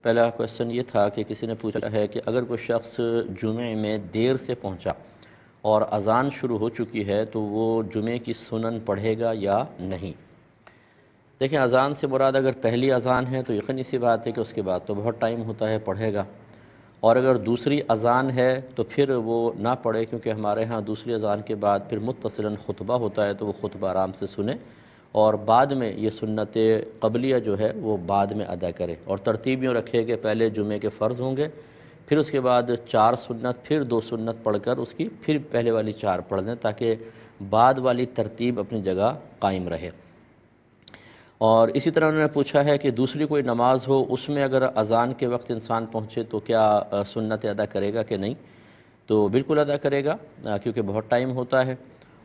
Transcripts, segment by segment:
پہلا کویسچن یہ تھا کہ کسی نے پوچھا ہے کہ اگر کوئی شخص جمعے میں دیر سے پہنچا اور اذان شروع ہو چکی ہے تو وہ جمعے کی سنن پڑھے گا یا نہیں؟ دیکھیں، اذان سے مراد اگر پہلی اذان ہے تو یقینی سی بات ہے کہ اس کے بعد تو بہت ٹائم ہوتا ہے، پڑھے گا۔ اور اگر دوسری اذان ہے تو پھر وہ نہ پڑھے، کیونکہ ہمارے ہاں دوسری اذان کے بعد پھر متصلاً خطبہ ہوتا ہے، تو وہ خطبہ آرام سے سنے اور بعد میں یہ سنت قبلیہ جو ہے وہ بعد میں ادا کرے۔ اور ترتیب یوں رکھے کہ پہلے جمعے کے فرض ہوں گے، پھر اس کے بعد 4 سنت، پھر 2 سنت پڑھ کر اس کی پھر پہلے والی 4 پڑھ دیں، تاکہ بعد والی ترتیب اپنی جگہ قائم رہے۔ اور اسی طرح انہوں نے پوچھا ہے کہ دوسری کوئی نماز ہو، اس میں اگر اذان کے وقت انسان پہنچے تو کیا سنت ادا کرے گا کہ نہیں؟ تو بالکل ادا کرے گا، کیونکہ بہت ٹائم ہوتا ہے۔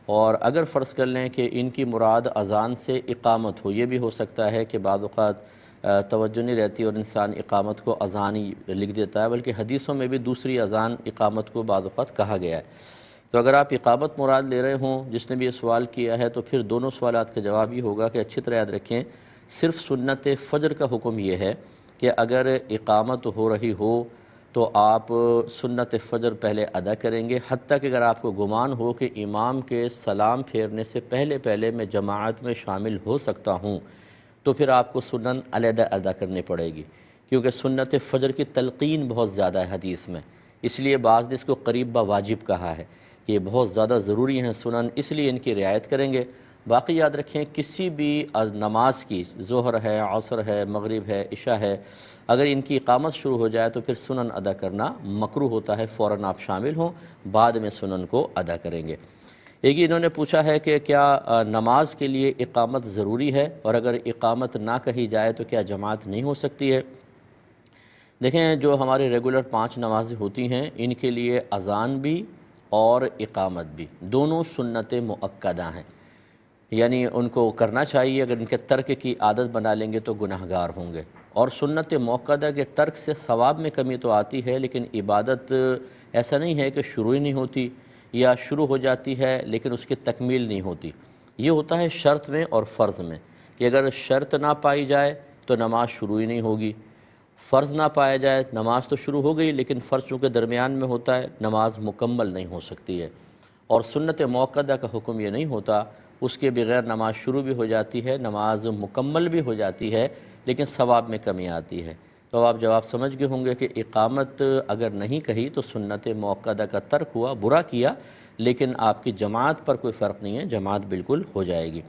اور اگر فرض کر لیں کہ ان کی مراد اذان سے اقامت ہو، یہ بھی ہو سکتا ہے کہ بعض اوقات توجہ نہیں رہتی اور انسان اقامت کو اذان ہی لکھ دیتا ہے، بلکہ حدیثوں میں بھی دوسری اذان اقامت کو بعض اوقات کہا گیا ہے۔ تو اگر آپ اقامت مراد لے رہے ہوں، جس نے بھی یہ سوال کیا ہے، تو پھر دونوں سوالات کا جواب یہ ہوگا کہ اچھی طرح یاد رکھیں، صرف سنت فجر کا حکم یہ ہے کہ اگر اقامت ہو رہی ہو تو آپ سنت فجر پہلے ادا کریں گے، حتیٰ کہ اگر آپ کو گمان ہو کہ امام کے سلام پھیرنے سے پہلے میں جماعت میں شامل ہو سکتا ہوں، تو پھر آپ کو سنن علیحدہ ادا کرنی پڑے گی، کیونکہ سنت فجر کی تلقین بہت زیادہ ہے حدیث میں، اس لیے بعض نے اس کو قریب با واجب کہا ہے کہ یہ بہت زیادہ ضروری ہیں سنن، اس لیے ان کی رعایت کریں گے۔ باقی یاد رکھیں، کسی بھی نماز کی، ظہر ہے، عصر ہے، مغرب ہے، عشاء ہے، اگر ان کی اقامت شروع ہو جائے تو پھر سنن ادا کرنا مکروہ ہوتا ہے، فوراً آپ شامل ہوں، بعد میں سنن کو ادا کریں گے۔ ایک انہوں نے پوچھا ہے کہ کیا نماز کے لیے اقامت ضروری ہے، اور اگر اقامت نہ کہی جائے تو کیا جماعت نہیں ہو سکتی ہے؟ دیکھیں، جو ہمارے ریگولر 5 نمازیں ہوتی ہیں، ان کے لیے اذان بھی اور اقامت بھی دونوں سنت مؤکدہ ہیں، یعنی ان کو کرنا چاہیے۔ اگر ان کے ترک کی عادت بنا لیں گے تو گناہ گار ہوں گے۔ اور سنت مؤکدہ کے ترک سے ثواب میں کمی تو آتی ہے، لیکن عبادت ایسا نہیں ہے کہ شروع ہی نہیں ہوتی، یا شروع ہو جاتی ہے لیکن اس کی تکمیل نہیں ہوتی۔ یہ ہوتا ہے شرط میں اور فرض میں، کہ اگر شرط نہ پائی جائے تو نماز شروع ہی نہیں ہوگی، فرض نہ پایا جائے نماز تو شروع ہو گئی لیکن فرض چونکہ درمیان میں ہوتا ہے، نماز مکمل نہیں ہو سکتی ہے۔ اور سنت مؤکدہ کا حکم یہ نہیں ہوتا، اس کے بغیر نماز شروع بھی ہو جاتی ہے، نماز مکمل بھی ہو جاتی ہے، لیکن ثواب میں کمی آتی ہے۔ تو آپ جواب سمجھ گئے ہوں گے کہ اقامت اگر نہیں کہی تو سنت مؤکدہ کا ترک ہوا، برا کیا، لیکن آپ کی جماعت پر کوئی فرق نہیں ہے، جماعت بالکل ہو جائے گی۔